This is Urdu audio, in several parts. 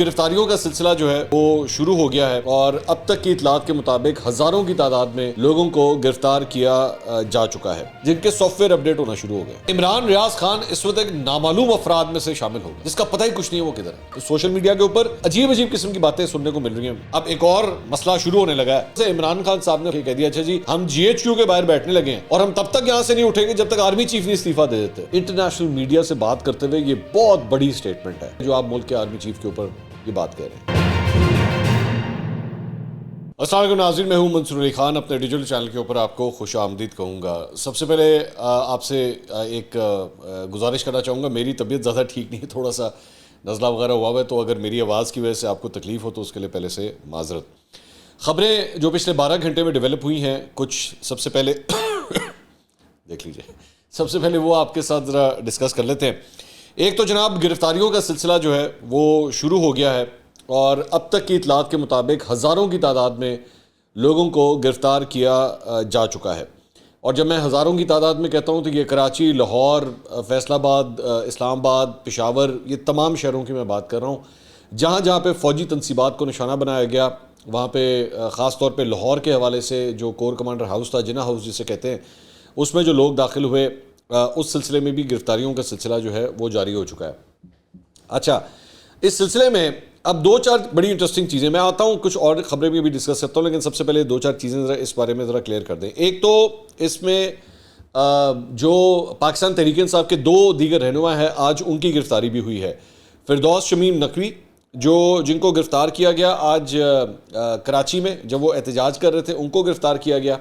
گرفتاریوں کا سلسلہ جو ہے وہ شروع ہو گیا ہے اور اب تک کی اطلاعات کے مطابق ہزاروں کی تعداد میں لوگوں کو گرفتار کیا جا چکا ہے جن کے سافٹ ویئر اپڈیٹ ہونا شروع ہو گئے۔ عمران ریاض خان اس وقت ایک نامعلوم افراد میں سے شامل ہو گئے جس کا پتہ ہی کچھ نہیں ہے وہ کدھر ہے۔ تو سوشل میڈیا کے اوپر عجیب قسم کی باتیں سننے کو مل رہی ہیں۔ اب ایک اور مسئلہ شروع ہونے لگا ہے۔ عمران خان صاحب نے کہہ دیا اچھا جی ہم جی ایچ کیو کے باہر بیٹھنے لگے ہیں اور ہم تب تک یہاں سے نہیں اٹھیں گے جب تک آرمی چیف نہیں استعفیٰ دے دیتے۔ انٹرنیشنل میڈیا سے بات کرتے ہوئے یہ بہت بڑی سٹیٹمنٹ ہے جو آپ ملک کے آرمی چیف کے اوپر یہ بات کہہ رہے ہیں۔ السلام علیکم ناظرین، میں ہوں منصور علی خان، اپنے ڈیجیٹل چینل کے اوپر آپ کو خوش آمدید کہوں گا۔ سب سے پہلے آپ سے ایک گزارش کرنا چاہوں گا، میری طبیعت زیادہ ٹھیک نہیں ہے، تھوڑا سا نزلہ وغیرہ ہوا ہے، تو اگر میری آواز کی وجہ سے آپ کو تکلیف ہو تو اس کے لیے پہلے سے معذرت۔ خبریں جو پچھلے 12 گھنٹے میں ڈیولپ ہوئی ہیں، کچھ سب سے پہلے دیکھ لیجئے، سب سے پہلے وہ آپ کے ساتھ ذرا ڈسکس کر لیتے ہیں۔ ایک تو جناب گرفتاریوں کا سلسلہ جو ہے وہ شروع ہو گیا ہے اور اب تک کی اطلاعات کے مطابق ہزاروں کی تعداد میں لوگوں کو گرفتار کیا جا چکا ہے۔ اور جب میں ہزاروں کی تعداد میں کہتا ہوں تو یہ کراچی، لاہور، فیصل آباد، اسلام آباد، پشاور، یہ تمام شہروں کی میں بات کر رہا ہوں جہاں جہاں پہ فوجی تنصیبات کو نشانہ بنایا گیا، وہاں پہ خاص طور پہ لاہور کے حوالے سے جو کور کمانڈر ہاؤس تھا، جناح ہاؤس جسے کہتے ہیں، اس میں جو لوگ داخل ہوئے اس سلسلے میں بھی گرفتاریوں کا سلسلہ جو ہے وہ جاری ہو چکا ہے۔ اچھا، اس سلسلے میں اب دو چار بڑی انٹرسٹنگ چیزیں، میں آتا ہوں کچھ اور خبریں بھی ڈسکس کرتا ہوں، لیکن سب سے پہلے دو چار چیزیں ذرا اس بارے میں ذرا کلیئر کر دیں۔ ایک تو اس میں جو پاکستان تحریک انصاف کے دو دیگر رہنما ہیں، آج ان کی گرفتاری بھی ہوئی ہے۔ فردوس شمیم نقوی جن کو گرفتار کیا گیا آج کراچی میں جب وہ احتجاج کر رہے تھے، ان کو گرفتار کیا گیا۔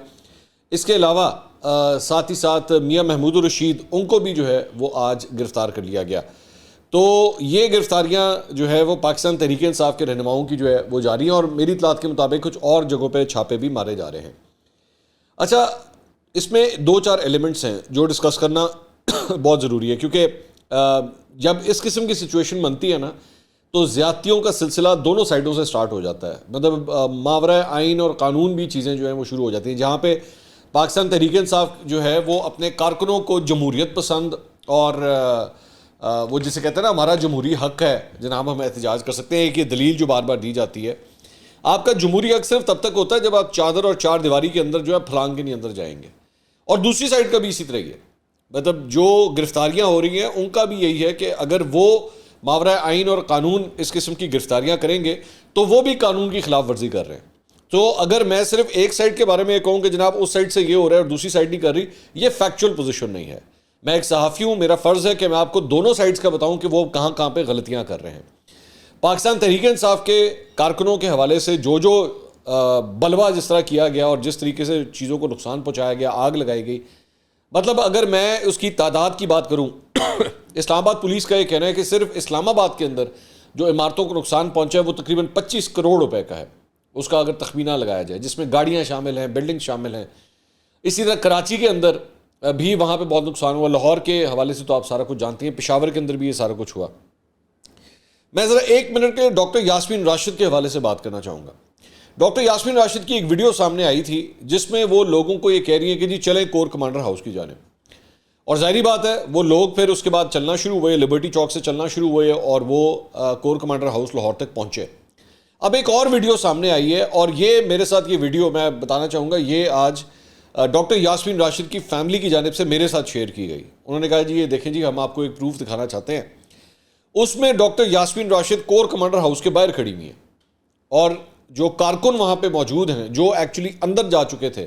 اس کے علاوہ ساتھ ہی ساتھ میاں محمود الرشید، ان کو بھی جو ہے وہ آج گرفتار کر لیا گیا۔ تو یہ گرفتاریاں جو ہے وہ پاکستان تحریک انصاف کے رہنماؤں کی جو ہے وہ جاری ہیں اور میری اطلاعات کے مطابق کچھ اور جگہوں پہ چھاپے بھی مارے جا رہے ہیں۔ اچھا، اس میں دو چار ایلیمنٹس ہیں جو ڈسکس کرنا بہت ضروری ہے، کیونکہ جب اس قسم کی سچویشن بنتی ہے نا تو زیادتیوں کا سلسلہ دونوں سائڈوں سے سٹارٹ ہو جاتا ہے، مطلب ماورائے آئین اور قانون بھی چیزیں جو ہیں وہ شروع ہو جاتی ہیں، جہاں پہ پاکستان تحریک انصاف جو ہے وہ اپنے کارکنوں کو جمہوریت پسند اور وہ جسے کہتے ہیں نا ہمارا جمہوری حق ہے جناب ہم احتجاج کر سکتے ہیں، ایک یہ دلیل جو بار بار دی جاتی ہے، آپ کا جمہوری حق صرف تب تک ہوتا ہے جب آپ چادر اور چار دیواری کے اندر جو ہے پھلانگ کے نہیں اندر جائیں گے۔ اور دوسری سائڈ کا بھی اسی طرح ہی ہے، مطلب جو گرفتاریاں ہو رہی ہیں ان کا بھی یہی ہے کہ اگر وہ ماورائے آئین اور قانون اس قسم کی گرفتاریاں کریں گے تو وہ بھی قانون کی خلاف ورزی کر رہے ہیں۔ تو اگر میں صرف ایک سائڈ کے بارے میں یہ کہوں کہ جناب اس سائڈ سے یہ ہو رہا ہے اور دوسری سائڈ نہیں کر رہی، یہ فیکچول پوزیشن نہیں ہے۔ میں ایک صحافی ہوں، میرا فرض ہے کہ میں آپ کو دونوں سائڈز کا بتاؤں کہ وہ کہاں کہاں پہ غلطیاں کر رہے ہیں۔ پاکستان تحریک انصاف کے کارکنوں کے حوالے سے جو بلوا جس طرح کیا گیا اور جس طریقے سے چیزوں کو نقصان پہنچایا گیا، آگ لگائی گئی، مطلب اگر میں اس کی تعداد کی بات کروں، اسلام آباد پولیس کا یہ کہنا ہے کہ صرف اسلام آباد کے اندر جو عمارتوں کو نقصان پہنچا ہے وہ تقریباً 25 کروڑ روپے کا ہے، اس کا اگر تخمینہ لگایا جائے، جس میں گاڑیاں شامل ہیں، بلڈنگ شامل ہیں۔ اسی طرح کراچی کے اندر بھی وہاں پہ بہت نقصان ہوا، لاہور کے حوالے سے تو آپ سارا کچھ جانتے ہیں، پشاور کے اندر بھی یہ سارا کچھ ہوا۔ میں ذرا ایک منٹ کے ڈاکٹر یاسمین راشد کے حوالے سے بات کرنا چاہوں گا۔ ڈاکٹر یاسمین راشد کی ایک ویڈیو سامنے آئی تھی جس میں وہ لوگوں کو یہ کہہ رہی ہیں کہ جی چلیں کور کمانڈر ہاؤس کی جانب، اور ظاہری بات ہے وہ لوگ پھر اس کے بعد چلنا شروع ہوئے، لبرٹی چوک سے چلنا شروع ہوئے اور وہ کور کمانڈر ہاؤس لاہور تک پہنچے۔ اب ایک اور ویڈیو سامنے آئی ہے اور یہ میرے ساتھ یہ ویڈیو میں بتانا چاہوں گا، یہ آج ڈاکٹر یاسمین راشد کی فیملی کی جانب سے میرے ساتھ شیئر کی گئی۔ انہوں نے کہا جی یہ دیکھیں جی ہم آپ کو ایک پروف دکھانا چاہتے ہیں۔ اس میں doctor Yasmin Rashid corps commander house کے باہر کھڑی ہوئی ہیں اور جو کارکن وہاں پہ موجود ہیں جو ایکچولی اندر جا چکے تھے،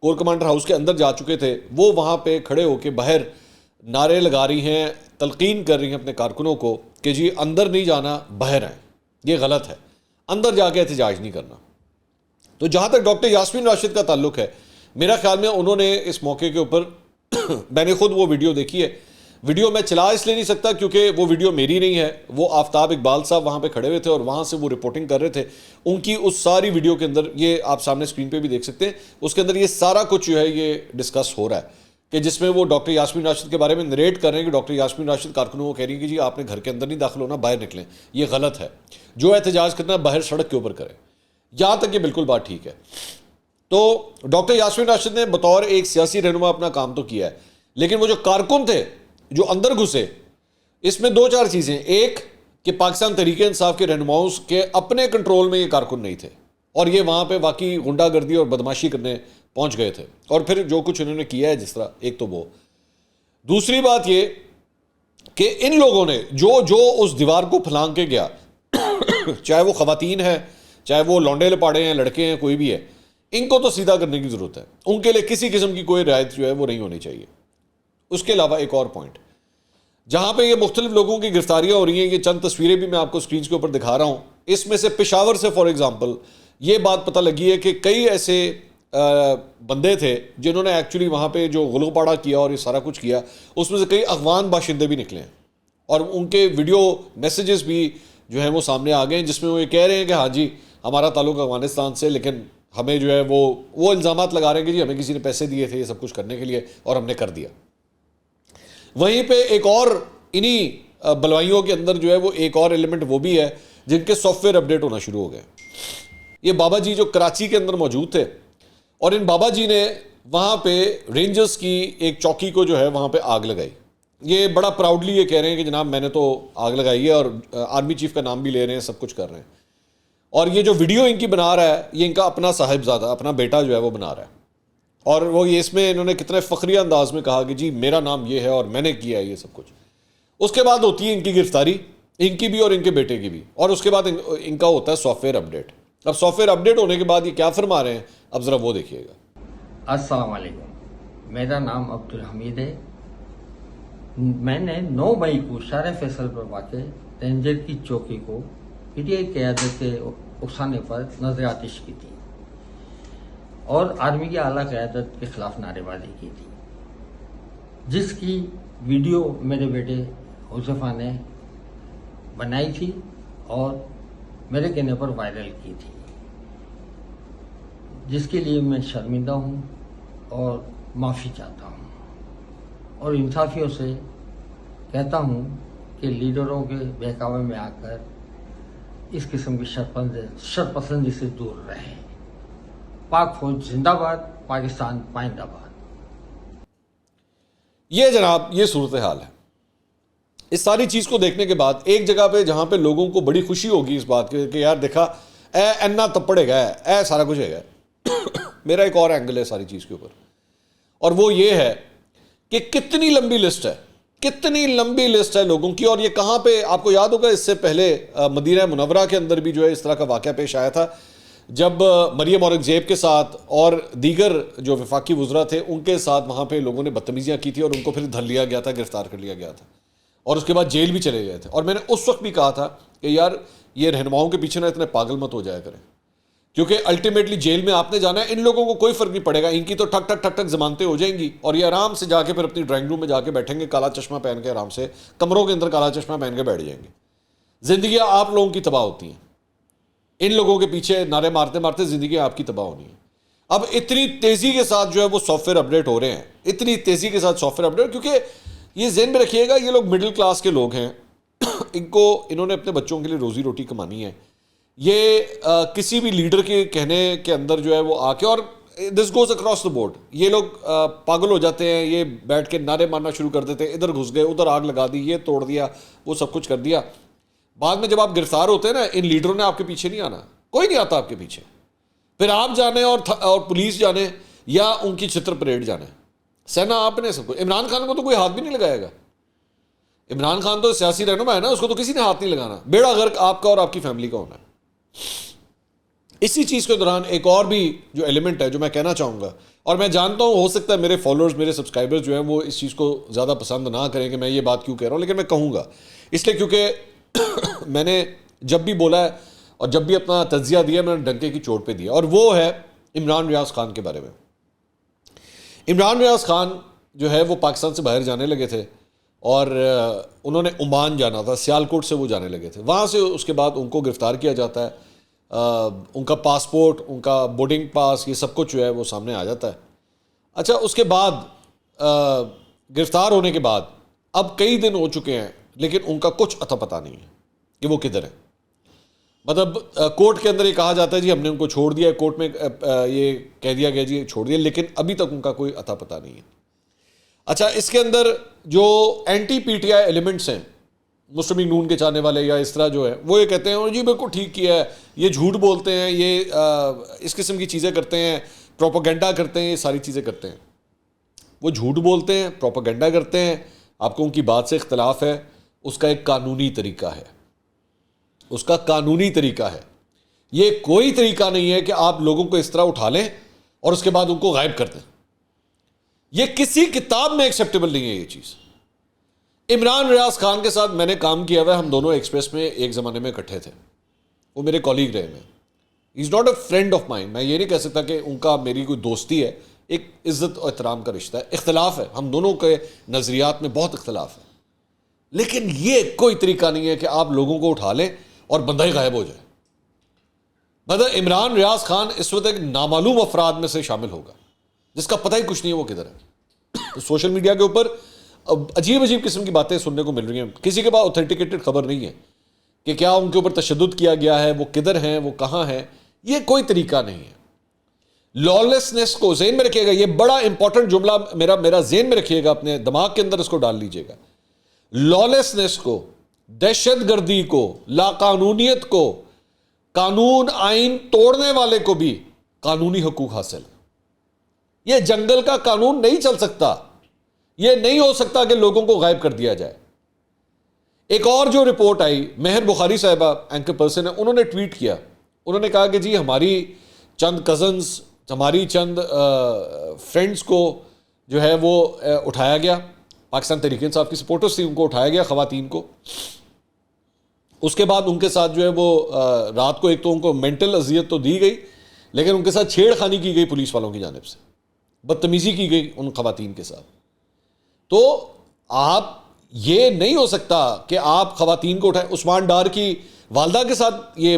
کور کمانڈر ہاؤس کے اندر جا چکے تھے، وہ وہاں پہ کھڑے ہو کے باہر نعرے لگا رہی ہیں، تلقین کر رہی ہیں اپنے کارکنوں کو کہ جی اندر نہیں جانا، باہر آئیں، یہ غلط ہے، اندر جا کے احتجاج نہیں کرنا۔ تو جہاں تک ڈاکٹر یاسمین راشد کا تعلق ہے، میرا خیال میں انہوں نے اس موقع کے اوپر میں نے خود وہ ویڈیو دیکھی ہے، ویڈیو میں چلا اس لیے نہیں سکتا کیونکہ وہ ویڈیو میری نہیں ہے، وہ آفتاب اقبال صاحب وہاں پہ کھڑے ہوئے تھے اور وہاں سے وہ رپورٹنگ کر رہے تھے، ان کی اس ساری ویڈیو کے اندر یہ آپ سامنے اسکرین پہ بھی دیکھ سکتے ہیں، اس کے اندر یہ سارا کچھ جو ہے یہ ڈسکس ہو رہا ہے کہ جس میں وہ ڈاکٹر یاسمین راشد کے بارے میں نریٹ کر رہے ہیں کہ ڈاکٹر یاسمین راشد کارکنوں کو کہہ رہی ہیں کہ جی آپ نے گھر کے اندر نہیں داخل ہونا، باہر نکلیں، یہ غلط ہے، جو احتجاج کرنا باہر سڑک کے اوپر کریں۔ یہاں تک یہ بالکل بات ٹھیک ہے۔ تو ڈاکٹر یاسمین راشد نے بطور ایک سیاسی رہنما اپنا کام تو کیا ہے، لیکن وہ جو کارکن تھے جو اندر گھسے، اس میں دو چار چیزیں، ایک کہ پاکستان تحریک انصاف کے رہنماؤں کے اپنے کنٹرول میں یہ کارکن نہیں تھے اور یہ وہاں پہ واقعی غنڈہ گردی اور بدماشی کرنے پہنچ گئے تھے، اور پھر جو کچھ انہوں نے کیا ہے جس طرح، ایک تو وہ، دوسری بات یہ کہ ان لوگوں نے جو اس دیوار کو پھلانگ کے گیا، چاہے وہ خواتین ہیں، چاہے وہ لونڈے لپاڑے ہیں، لڑکے ہیں، کوئی بھی ہے، ان کو تو سیدھا کرنے کی ضرورت ہے، ان کے لیے کسی قسم کی کوئی رعایت جو ہے وہ نہیں ہونی چاہیے۔ اس کے علاوہ ایک اور پوائنٹ جہاں پہ یہ مختلف لوگوں کی گرفتاریاں ہو رہی ہیں، یہ چند تصویریں بھی میں آپ کو سکرینز کے اوپر دکھا رہا ہوں، اس میں سے پشاور سے فار ایگزامپل یہ بات پتہ لگی ہے کہ کئی ایسے بندے تھے جنہوں نے ایکچولی وہاں پہ جو غلو پاڑا کیا اور یہ سارا کچھ کیا، اس میں سے کئی افغان باشندے بھی نکلے ہیں، اور ان کے ویڈیو میسیجز بھی جو ہیں وہ سامنے آ گئے ہیں، جس میں وہ یہ کہہ رہے ہیں کہ ہاں جی ہمارا تعلق افغانستان سے، لیکن ہمیں جو ہے وہ الزامات لگا رہے ہیں کہ جی ہمیں کسی نے پیسے دیے تھے یہ سب کچھ کرنے کے لیے اور ہم نے کر دیا۔ وہیں پہ ایک اور انہی بلوائیوں کے اندر جو ہے وہ ایک اور ایلیمنٹ وہ بھی ہے جن کے سافٹ ویئر اپڈیٹ ہونا شروع ہو گئے۔ یہ بابا جی جو کراچی کے اندر موجود تھے، اور ان بابا جی نے وہاں پہ رینجرز کی ایک چوکی کو جو ہے وہاں پہ آگ لگائی۔ یہ بڑا پراؤڈلی یہ کہہ رہے ہیں کہ جناب میں نے تو آگ لگائی ہے، اور آرمی چیف کا نام بھی لے رہے ہیں، سب کچھ کر رہے ہیں، اور یہ جو ویڈیو ان کی بنا رہا ہے یہ ان کا اپنا صاحبزادہ، اپنا بیٹا جو ہے وہ بنا رہا ہے، اور وہ یہ اس میں انہوں نے کتنے فخریہ انداز میں کہا کہ جی میرا نام یہ ہے اور میں نے کیا ہے یہ سب کچھ۔ اس کے بعد ہوتی ہے ان کی گرفتاری، ان کی بھی اور ان کے بیٹے کی بھی، اور اس کے بعد ان کا ہوتا ہے سافٹ ویئر اپڈیٹ۔ اب سافٹ ویئر اپڈیٹ ہونے کے بعد یہ کیا فرما رہے ہیں، اب ذرا وہ دیکھیے گا۔ السلام علیکم، میرا نام عبدالحمید ہے۔ میں نے 9 مئی کو شارع فیصل پر واقع رینجر کی چوکی کو پی ٹی آئی قیادت کے اکسانے پر نظر آتش کی تھی اور آرمی کی اعلیٰ قیادت کے خلاف نعرے بازی کی تھی، جس کی ویڈیو میرے بیٹے حذیفہ نے بنائی تھی اور میرے کہنے پر وائرل کی تھی، جس کے لیے میں شرمندہ ہوں اور معافی چاہتا ہوں، اور انصافیوں سے کہتا ہوں کہ لیڈروں کے بہکاوے میں آ کر اس قسم کی شرپسندی سے دور رہیں۔ پاک فوج زندہ باد، پاکستان پائندہ باد۔ یہ جناب یہ صورتحال ہے۔ اس ساری چیز کو دیکھنے کے بعد ایک جگہ پہ جہاں پہ لوگوں کو بڑی خوشی ہوگی اس بات کی کہ یار دیکھا اے اینا تپڑے گا، اے سارا کچھ ہے گا، میرا ایک اور اینگل ہے ساری چیز کے اوپر، اور وہ یہ ہے کہ کتنی لمبی لسٹ ہے لوگوں کی، اور یہ کہاں پہ آپ کو یاد ہوگا اس سے پہلے مدینہ منورہ کے اندر بھی جو ہے اس طرح کا واقعہ پیش آیا تھا، جب مریم اورنگزیب کے ساتھ اور دیگر جو وفاقی وزراء تھے ان کے ساتھ وہاں پہ لوگوں نے بدتمیزیاں کی تھی اور ان کو پھر دھر لیا گیا تھا، گرفتار کر لیا گیا تھا، اور اس کے بعد جیل بھی چلے گئے تھے۔ اور میں نے اس وقت بھی کہا تھا کہ یار یہ رہنماؤں کے پیچھے نہ اتنے پاگل مت ہو جایا کریں، کیونکہ الٹیمیٹلی جیل میں آپ نے جانا ہے، ان لوگوں کو کوئی فرق نہیں پڑے گا، ان کی تو ٹھک ٹھک ٹھک ٹھک ضمانتیں ہو جائیں گی، اور یہ آرام سے جا کے پھر اپنی ڈرائنگ روم میں جا کے بیٹھیں گے، کالا چشمہ پہن کے، آرام سے کمروں کے اندر کالا چشمہ پہن کے بیٹھ جائیں گے۔ زندگیاں آپ لوگوں کی تباہ ہوتی ہیں، ان لوگوں کے پیچھے نعرے مارتے مارتے زندگی آپ کی تباہ ہونی ہے۔ اب اتنی تیزی کے ساتھ جو ہے وہ سافٹ ویئر اپڈیٹ ہو رہے ہیں، اتنی تیزی کے ساتھ سافٹ ویئر اپڈیٹ، کیونکہ یہ ذہن میں رکھیے گا یہ لوگ مڈل کلاس کے لوگ ہیں، انہوں نے اپنے بچوں کے لیے روزی روٹی کمانی ہے، یہ کسی بھی لیڈر کے کہنے کے اندر جو ہے وہ آ کے، اور this goes across the board, یہ لوگ پاگل ہو جاتے ہیں، یہ بیٹھ کے نعرے مارنا شروع کر دیتے ہیں، ادھر گھس گئے، ادھر آگ لگا دی، یہ توڑ دیا، وہ سب کچھ کر دیا۔ بعد میں جب آپ گرفتار ہوتے ہیں نا، ان لیڈروں نے آپ کے پیچھے نہیں آنا، کوئی نہیں آتا آپ کے پیچھے، پھر آپ جانے اور پولیس جانے یا ان کی چھتر پریڈ جانے، سہنا آپ نے سب کو۔ عمران خان کو تو کوئی ہاتھ بھی نہیں لگائے گا، عمران خان تو سیاسی رہنما ہے نا، اس کو تو کسی نے ہاتھ نہیں لگانا، بیڑا غرق آپ کا اور آپ کی فیملی کا ہونا ہے۔ اسی چیز کے دوران ایک اور بھی جو ایلیمنٹ ہے جو میں کہنا چاہوں گا، اور میں جانتا ہوں ہو سکتا ہے میرے فالوورز، میرے سبسکرائبرز جو ہیں وہ اس چیز کو زیادہ پسند نہ کریں کہ میں یہ بات کیوں کہہ رہا ہوں، لیکن میں کہوں گا اس لیے کیونکہ میں نے جب بھی بولا ہے اور جب بھی اپنا تجزیہ دیا میں نے ڈنکے کی چوٹ پہ دیا، اور وہ ہے عمران ریاض خان کے بارے میں۔ عمران ریاض خان جو ہے وہ پاکستان سے باہر جانے لگے تھے، اور انہوں نے عمان جانا تھا، سیالکوٹ سے وہ جانے لگے تھے، وہاں سے اس کے بعد ان کو گرفتار کیا جاتا ہے، ان کا پاسپورٹ، ان کا بورڈنگ پاس، یہ سب کچھ جو ہے وہ سامنے آ جاتا ہے۔ اچھا، اس کے بعد گرفتار ہونے کے بعد اب کئی دن ہو چکے ہیں، لیکن ان کا کچھ اتا پتہ نہیں ہے کہ وہ کدھر ہیں۔ مطلب کورٹ کے اندر یہ کہا جاتا ہے جی ہم نے ان کو چھوڑ دیا ہے، کورٹ میں یہ کہہ دیا گیا جی چھوڑ دیا، لیکن ابھی تک ان کا کوئی اتا پتہ نہیں ہے۔ اچھا، اس کے اندر جو anti P T I elements ہیں مسلم لیگ نون کے چاہنے والے یا اس طرح جو ہے وہ یہ کہتے ہیں اور جی بالکل ٹھیک کیا ہے, یہ جھوٹ بولتے ہیں, یہ اس قسم کی چیزیں کرتے ہیں, پروپیگنڈا کرتے ہیں, یہ ساری چیزیں کرتے ہیں. وہ جھوٹ بولتے ہیں, پروپیگنڈا کرتے ہیں, آپ کو ان کی بات سے اختلاف ہے, اس کا ایک قانونی طریقہ ہے, اس کا قانونی طریقہ ہے. یہ کوئی طریقہ نہیں ہے کہ آپ لوگوں کو اس طرح اٹھا لیں اور اس کے بعد ان کو غائب کر دیں. یہ کسی کتاب میں ایکسیپٹیبل نہیں ہے یہ چیز. عمران ریاض خان کے ساتھ میں نے کام کیا ہوا ہے, ہم دونوں ایکسپریس میں ایک زمانے میں اکٹھے تھے, وہ میرے کولیگ رہے ہیں. Is not a friend of mind, میں یہ نہیں کہہ سکتا کہ ان کا میری کوئی دوستی ہے, ایک عزت اور احترام کا رشتہ ہے. اختلاف ہے, ہم دونوں کے نظریات میں بہت اختلاف ہے, لیکن یہ کوئی طریقہ نہیں ہے کہ آپ لوگوں کو اٹھا لیں اور بندہ ہی غائب ہو جائے. مطلب عمران ریاض خان اس وقت ایک نامعلوم افراد میں سے شامل ہوگا جس کا پتہ ہی کچھ نہیں ہے وہ کدھر ہے. سوشل میڈیا کے اوپر عجیب عجیب قسم کی باتیں سننے کو مل رہی ہیں, کسی کے پاس اوتھینٹیکیٹڈ خبر نہیں ہے کہ کیا ان کے اوپر تشدد کیا گیا ہے, وہ کدھر ہیں, وہ کہاں ہیں. یہ کوئی طریقہ نہیں ہے. لالیسنس کو ذہن میں رکھیے گا, یہ بڑا امپورٹنٹ جملہ میرا ذہن میں رکھیے گا, اپنے دماغ کے اندر اس کو ڈال لیجیے گا. لالیسنس کو, دہشت گردی کو, لاقانونیت کو, قانون آئین توڑنے والے کو بھی قانونی حقوق حاصل. یہ جنگل کا قانون نہیں چل سکتا, یہ نہیں ہو سکتا کہ لوگوں کو غائب کر دیا جائے. ایک اور جو رپورٹ آئی, مہر بخاری صاحبہ اینکر پرسن ہے, انہوں نے ٹویٹ کیا, انہوں نے کہا کہ جی ہماری چند کزنز, ہماری چند فرینڈز کو جو ہے وہ اٹھایا گیا, پاکستان تحریک انصاف کی سپورٹرز تھی, ان کو اٹھایا گیا, خواتین کو. اس کے بعد ان کے ساتھ جو ہے وہ رات کو ایک تو ان کو مینٹل اذیت تو دی گئی, لیکن ان کے ساتھ چھیڑ خانی کی گئی پولیس والوں کی جانب سے, بدتمیزی کی گئی ان خواتین کے ساتھ. تو آپ یہ نہیں ہو سکتا کہ آپ خواتین کو اٹھائیں. عثمان ڈار کی والدہ کے ساتھ یہ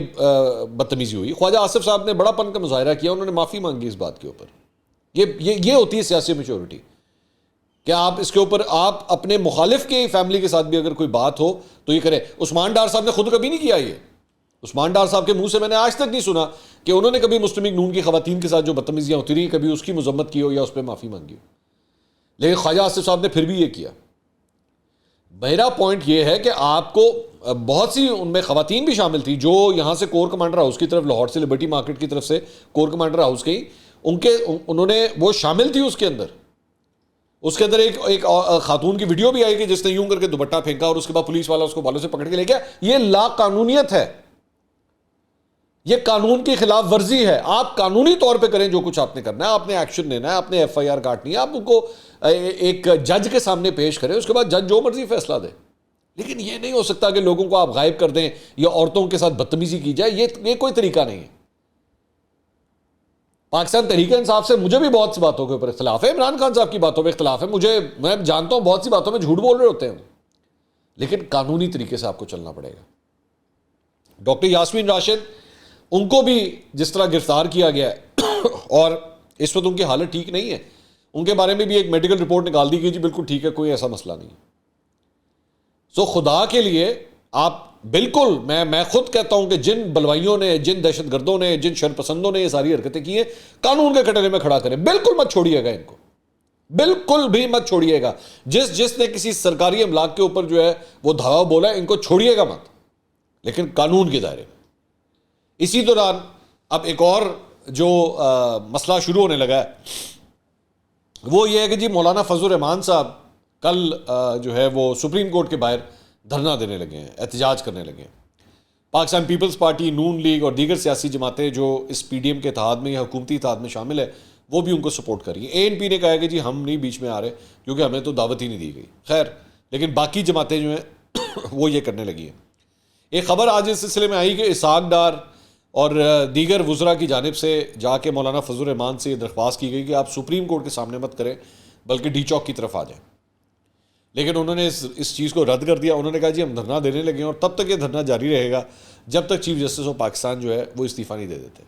بدتمیزی ہوئی, خواجہ آصف صاحب نے بڑا پن کا مظاہرہ کیا, انہوں نے معافی مانگی اس بات کے اوپر. یہ ہوتی ہے سیاسی میچورٹی کہ آپ اس کے اوپر آپ اپنے مخالف کی فیملی کے ساتھ بھی اگر کوئی بات ہو تو یہ کریں. عثمان ڈار صاحب نے خود کبھی نہیں کیا یہ. عثمان ڈار صاحب کے منہ سے میں نے آج تک نہیں سنا کہ انہوں نے کبھی مسلم لیگ نون کی خواتین کے ساتھ جو بدتمیزیاں ہوتی رہی کبھی اس کی مذمت کی ہو یا اس پہ معافی مانگی ہو, لیکن خواجہ آصف صاحب نے پھر بھی یہ کیا. میرا پوائنٹ یہ ہے کہ آپ کو بہت سی ان میں خواتین بھی شامل تھی جو یہاں سے کور کمانڈر ہاؤس کی طرف, لاہور سے لبرٹی مارکیٹ کی طرف سے کور کمانڈر ہاؤس گئی, انہوں نے وہ شامل تھی اس کے اندر. اس کے اندر ایک خاتون کی ویڈیو بھی آئی کہ جس نے یوں کر کے دوپٹہ پھینکا اور اس کے بعد پولیس والا اس کو بالوں سے پکڑ کے لے گیا. یہ لا قانونیت ہے, یہ قانون کی خلاف ورزی ہے. آپ قانونی طور پہ کریں جو کچھ آپ نے کرنا ہے, آپ نے ایکشن لینا ہے, آپ نے ایف آئی آر کاٹنی ہے, آپ ان کو ایک جج کے سامنے پیش کریں, اس کے بعد جج جو مرضی فیصلہ دے. لیکن یہ نہیں ہو سکتا کہ لوگوں کو آپ غائب کر دیں یا عورتوں کے ساتھ بدتمیزی کی جائے. یہ کوئی طریقہ نہیں ہے. پاکستان تحریک انصاف سے مجھے بھی بہت سی باتوں کے اوپر اختلاف ہے, عمران خان صاحب کی باتوں پہ اختلاف ہے, میں جانتا ہوں بہت سی باتوں میں جھوٹ بول رہے ہوتے ہیں, لیکن قانونی طریقے سے آپ کو چلنا پڑے گا. ڈاکٹر یاسمین راشد, ان کو بھی جس طرح گرفتار کیا گیا ہے اور اس وقت ان کی حالت ٹھیک نہیں ہے, ان کے بارے میں بھی ایک میڈیکل رپورٹ نکال دی گئی, جی بالکل ٹھیک ہے, کوئی ایسا مسئلہ نہیں. سو خدا کے لیے آپ بالکل, میں خود کہتا ہوں کہ جن بلوائیوں نے, جن دہشت گردوں نے, جن شر پسندوں نے یہ ساری حرکتیں کی ہیں, قانون کے کٹرے میں کھڑا کریں. بالکل مت چھوڑیے گا ان کو, بالکل بھی مت چھوڑیے گا. جس نے کسی سرکاری املاک کے اوپر جو ہے وہ دھاوا بولا ہے, ان کو چھوڑیے گا مت, لیکن قانون کے دائرے میں. اسی دوران اب ایک اور جو مسئلہ شروع ہونے لگا ہے وہ یہ ہے کہ جی مولانا فضل الرحمان صاحب کل جو ہے وہ سپریم کورٹ کے باہر دھرنا دینے لگے ہیں, احتجاج کرنے لگے ہیں. پاکستان پیپلز پارٹی, نون لیگ اور دیگر سیاسی جماعتیں جو اس پی ڈی ایم کے اتحاد میں یا حکومتی اتحاد میں شامل ہے وہ بھی ان کو سپورٹ کر رہی ہیں. اے این پی نے کہا ہے کہ جی ہم نہیں بیچ میں آ رہے کیونکہ ہمیں تو دعوت ہی نہیں دی گئی. خیر, لیکن باقی جماعتیں جو ہیں وہ یہ کرنے لگی ہیں. ایک خبر آج اس سلسلے میں آئی کہ اسحاق ڈار اور دیگر وزراء کی جانب سے جا کے مولانا فضل الرحمان سے یہ درخواست کی گئی کہ آپ سپریم کورٹ کے سامنے مت کریں بلکہ ڈی چوک کی طرف آ جائیں. لیکن انہوں نے اس چیز کو رد کر دیا. انہوں نے کہا جی ہم دھرنا دینے لگے ہیں اور تب تک یہ دھرنا جاری رہے گا جب تک چیف جسٹس آف پاکستان جو ہے وہ استعفیٰ نہیں دے دیتے.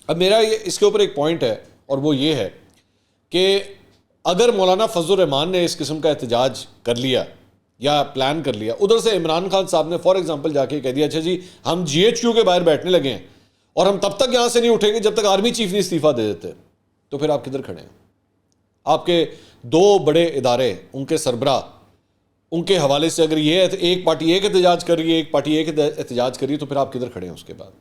اب میرا اس کے اوپر ایک پوائنٹ ہے اور وہ یہ ہے کہ اگر مولانا فضل الرحمان نے اس قسم کا احتجاج کر لیا یا پلان کر لیا, ادھر سے عمران خان صاحب نے فار ایگزامپل جا کے کہہ دیا اچھا جی ہم جی ایچ کیو کے باہر بیٹھنے لگے ہیں اور ہم تب تک یہاں سے نہیں اٹھیں گے جب تک آرمی چیف نہیں استعفیٰ دے دیتے, تو پھر آپ کدھر کھڑے ہیں؟ آپ کے دو بڑے ادارے, ان کے سربراہ ان کے حوالے سے اگر یہ ایک پارٹی ایک احتجاج کر رہی ہے، ایک پارٹی ایک احتجاج کر رہی ہے، تو پھر آپ کدھر کھڑے ہیں اس کے بعد؟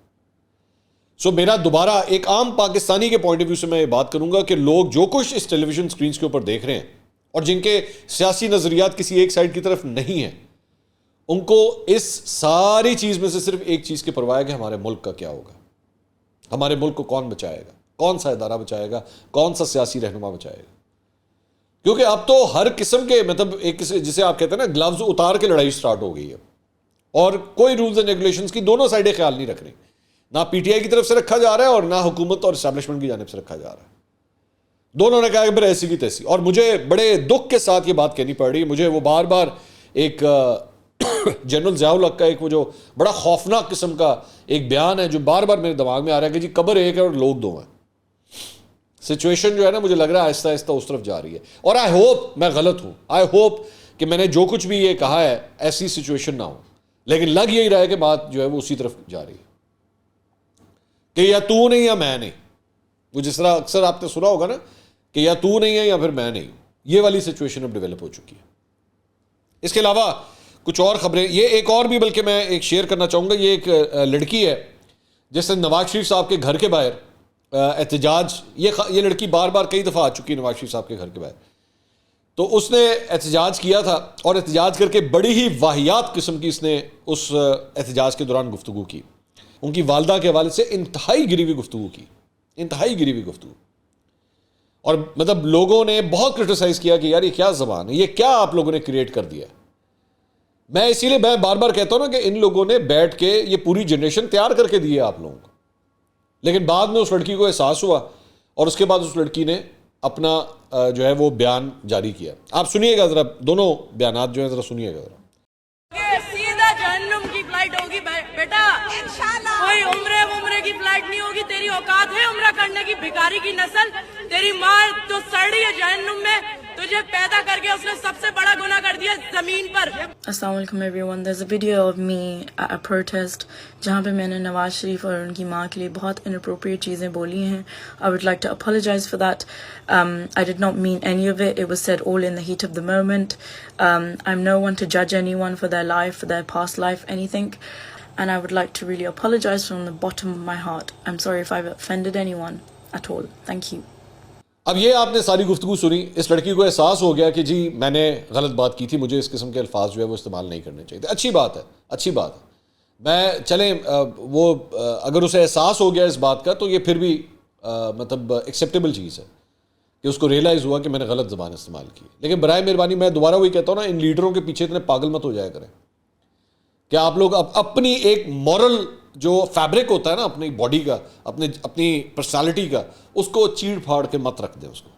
سو میرا دوبارہ ایک عام پاکستانی کے پوائنٹ آف ویو سے میں یہ بات کروں گا کہ لوگ جو کچھ اس ٹیلی ویژن سکرینز کے اوپر دیکھ رہے ہیں اور جن کے سیاسی نظریات کسی ایک سائڈ کی طرف نہیں ہیں، ان کو اس ساری چیز میں سے صرف ایک چیز کی پرواہ ہے کہ ہمارے ملک کا کیا ہوگا، ہمارے ملک کو کون بچائے گا، کون سا ادارہ بچائے گا، کون سا سیاسی رہنما بچائے گا. کیونکہ اب تو ہر قسم کے مطلب ایک جسے آپ کہتے ہیں نا گلوز اتار کے لڑائی سٹارٹ ہو گئی ہے، اور کوئی رولز اینڈ ریگولیشنز کی دونوں سائڈیں خیال نہیں رکھ رہی، نہ پی ٹی آئی کی طرف سے رکھا جا رہا ہے اور نہ حکومت اور اسٹیبلشمنٹ کی جانب سے رکھا جا رہا ہے. دونوں نے کہا کہ پھر ایسی کی تیسی. اور مجھے بڑے دکھ کے ساتھ یہ بات کہنی پڑ رہی ہے، مجھے وہ بار بار ایک جنرل ضیاء الحق کا ایک وہ جو بڑا خوفناک قسم کا ایک بیان ہے جو بار بار میرے دماغ میں آ رہا ہے کہ جی قبر ایک ہے اور لوگ دو ہیں. سچویشن جو ہے نا مجھے لگ رہا ہے آہستہ آہستہ اس طرف جا رہی ہے، اور آئی ہوپ میں غلط ہوں، آئی ہوپ کہ میں نے جو کچھ بھی یہ کہا ہے ایسی سچویشن نہ ہو، لیکن لگ یہی رہا ہے کہ بات جو ہے وہ اسی طرف جا رہی ہے کہ یا تو نہیں یا میں نہیں. وہ جس طرح اکثر آپ نے سنا ہوگا نا کہ یا تو نہیں ہے یا پھر میں نہیں ہوں، یہ والی سچویشن اب ڈیولپ ہو چکی ہے. اس کے علاوہ کچھ اور خبریں، یہ ایک اور بھی بلکہ میں ایک شیئر کرنا چاہوں گا. یہ ایک لڑکی ہے جس نے نواز شریف صاحب کے گھر کے باہر احتجاج، یہ لڑکی بار بار کئی دفعہ آ چکی ہے نواز شریف صاحب کے گھر کے باہر، تو اس نے احتجاج کیا تھا اور احتجاج کر کے بڑی ہی واہیات قسم کی اس نے اس احتجاج کے دوران گفتگو کی. ان کی والدہ کے حوالے سے انتہائی گری ہوئی گفتگو کی، انتہائی گری ہوئی گفتگو. اور مطلب لوگوں نے بہت کرٹیسائز کیا کہ یار یہ کیا زبان ہے، یہ کیا آپ لوگوں نے کریٹ کر دیا ہے. میں اسی لیے میں بار بار کہتا ہوں نا کہ ان لوگوں نے بیٹھ کے یہ پوری جنریشن تیار کر کے دی ہے آپ لوگوں کو، لیکن بعد میں اس لڑکی کو احساس ہوا اور اس کے بعد اس لڑکی نے اپنا جو ہے وہ بیان جاری کیا. آپ سنیے گا ذرا، دونوں بیانات جو ہیں ذرا سنیے گا ذرا. سیدھا جہنم کی فلائٹ ہوگی بیٹا، کوئی عمرے کی فلائٹ نہیں ہوگی. تیری اوقات ہے عمرہ کرنے کی؟ بھکاری کی نسل، تیری ماں جو سڑ رہی ہے جہنم میں، تجھے پیدا کر کے اس نے سب سے بڑا گناہ کر دیا زمین پر. السلام علیکم everyone. There's a video of me at a protest جہاں پہ میں نے نواز شریف اور ان کی ماں کے لیے بہت inappropriate چیزیں بولی ہیں. I would like to apologize for that. I did not mean any of it. It was said all in the heat of the moment. I'm no one to judge anyone for their life, for their past life, anything. And I would like to really apologize from the bottom of my heart. I'm sorry if I've offended anyone at all. Thank you. اب یہ آپ نے ساری گفتگو سنی، اس لڑکی کو احساس ہو گیا کہ جی میں نے غلط بات کی تھی، مجھے اس قسم کے الفاظ جو ہے وہ استعمال نہیں کرنے چاہیے تھے. اچھی بات ہے، اچھی بات ہے. میں چلیں وہ اگر اسے احساس ہو گیا اس بات کا تو یہ پھر بھی مطلب ایکسیپٹیبل چیز ہے کہ اس کو ریئلائز ہوا کہ میں نے غلط زبان استعمال کی. لیکن برائے مہربانی میں دوبارہ وہی کہتا ہوں نا، ان لیڈروں کے پیچھے اتنے پاگل مت ہو جایا کریں کہ آپ لوگ اپنی ایک مورل جو فیبرک ہوتا ہے نا اپنی باڈی کا، اپنی پرسنالٹی کا، اس کو چیڑ پھاڑ کے مت رکھ دیں اس کو.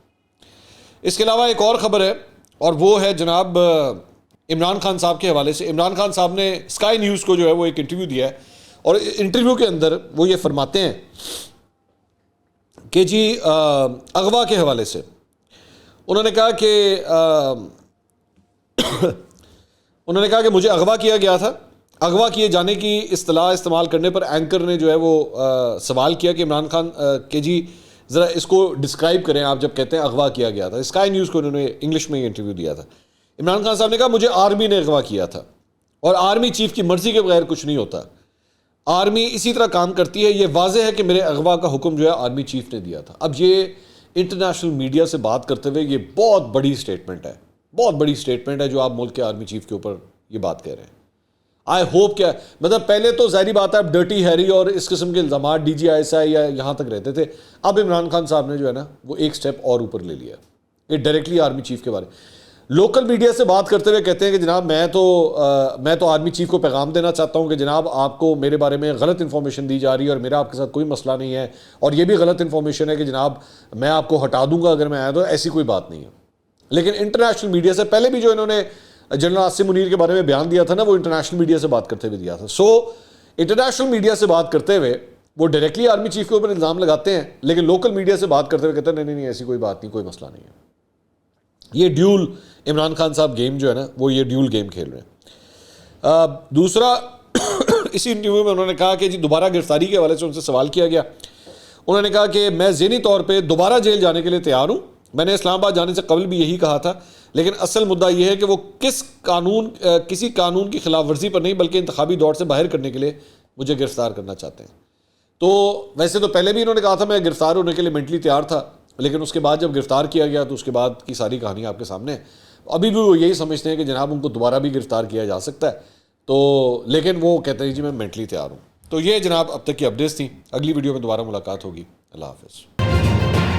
اس کے علاوہ ایک اور خبر ہے اور وہ ہے جناب عمران خان صاحب کے حوالے سے. عمران خان صاحب نے اسکائی نیوز کو جو ہے وہ ایک انٹرویو دیا ہے اور انٹرویو کے اندر وہ یہ فرماتے ہیں کہ جی اغوا کے حوالے سے انہوں نے کہا کہ مجھے اغوا کیا گیا تھا. اغوا کیے جانے کی اصطلاح استعمال کرنے پر اینکر نے جو ہے وہ سوال کیا کہ عمران خان کہ جی ذرا اس کو ڈسکرائب کریں آپ جب کہتے ہیں اغوا کیا گیا تھا. اسکائی نیوز کو انہوں نے انگلش میں یہ انٹرویو دیا تھا. عمران خان صاحب نے کہا مجھے آرمی نے اغوا کیا تھا اور آرمی چیف کی مرضی کے بغیر کچھ نہیں ہوتا. آرمی اسی طرح کام کرتی ہے. یہ واضح ہے کہ میرے اغوا کا حکم جو ہے آرمی چیف نے دیا تھا. اب یہ انٹرنیشنل میڈیا سے بات کرتے ہوئے یہ بہت بڑی سٹیٹمنٹ ہے، بہت بڑی سٹیٹمنٹ ہے جو آپ ملک کے آرمی چیف کے اوپر یہ بات کہہ رہے ہیں. آئی ہوپ کیا مطلب پہلے تو ظاہری بات ہے اب ڈرٹی ہیری اور اس قسم کے الزامات D G I S I یا یہاں تک رہتے تھے. اب عمران خان صاحب نے جو ہے نا وہ ایک سٹیپ اور اوپر لے لیا کہ ڈائریکٹلی آرمی چیف کے بارے لوکل میڈیا سے بات کرتے ہوئے کہتے ہیں کہ جناب میں تو آرمی چیف کو پیغام دینا چاہتا ہوں کہ جناب آپ کو میرے بارے میں غلط انفارمیشن دی جا رہی ہے اور میرا آپ کے ساتھ کوئی مسئلہ نہیں ہے، اور یہ بھی غلط انفارمیشن ہے کہ جناب میں آپ کو ہٹا دوں گا اگر میں آیا تو. ایسی کوئی بات نہیں ہے. لیکن انٹرنیشنل میڈیا سے پہلے بھی جو انہوں نے جنرل عاصم منیر کے بارے میں بیان دیا تھا نا وہ انٹرنیشنل میڈیا سے بات کرتے ہوئے دیا تھا. سو انٹرنیشنل میڈیا سے بات کرتے ہوئے وہ ڈائریکٹلی آرمی چیف کے اوپر الزام لگاتے ہیں، لیکن لوکل میڈیا سے بات کرتے ہوئے کہتے ہیں نہیں ایسی کوئی بات نہیں، کوئی مسئلہ نہیں ہے. یہ ڈیول عمران خان صاحب گیم جو ہے نا وہ یہ ڈیول گیم کھیل رہے ہیں. دوسرا اسی انٹرویو میں انہوں نے کہا کہ جی دوبارہ گرفتاری کے حوالے سے ان سے سوال کیا گیا. انہوں نے کہا کہ میں ذہنی طور پہ دوبارہ جیل جانے کے لیے تیار ہوں. میں نے اسلام آباد جانے سے قبل بھی یہی کہا تھا. لیکن اصل مدعا یہ ہے کہ وہ کسی قانون کی خلاف ورزی پر نہیں بلکہ انتخابی دوڑ سے باہر کرنے کے لیے مجھے گرفتار کرنا چاہتے ہیں. تو ویسے تو پہلے بھی انہوں نے کہا تھا میں گرفتار ہونے کے لیے مینٹلی تیار تھا, لیکن اس کے بعد جب گرفتار کیا گیا تو اس کے بعد کی ساری کہانی آپ کے سامنے ہے. ابھی بھی وہ یہی سمجھتے ہیں کہ جناب ان کو دوبارہ بھی گرفتار کیا جا سکتا ہے, تو لیکن وہ کہتے ہیں جی میں مینٹلی تیار ہوں. تو یہ جناب اب تک کی اپڈیٹس تھیں. اگلی ویڈیو میں دوبارہ ملاقات ہوگی. اللہ حافظ.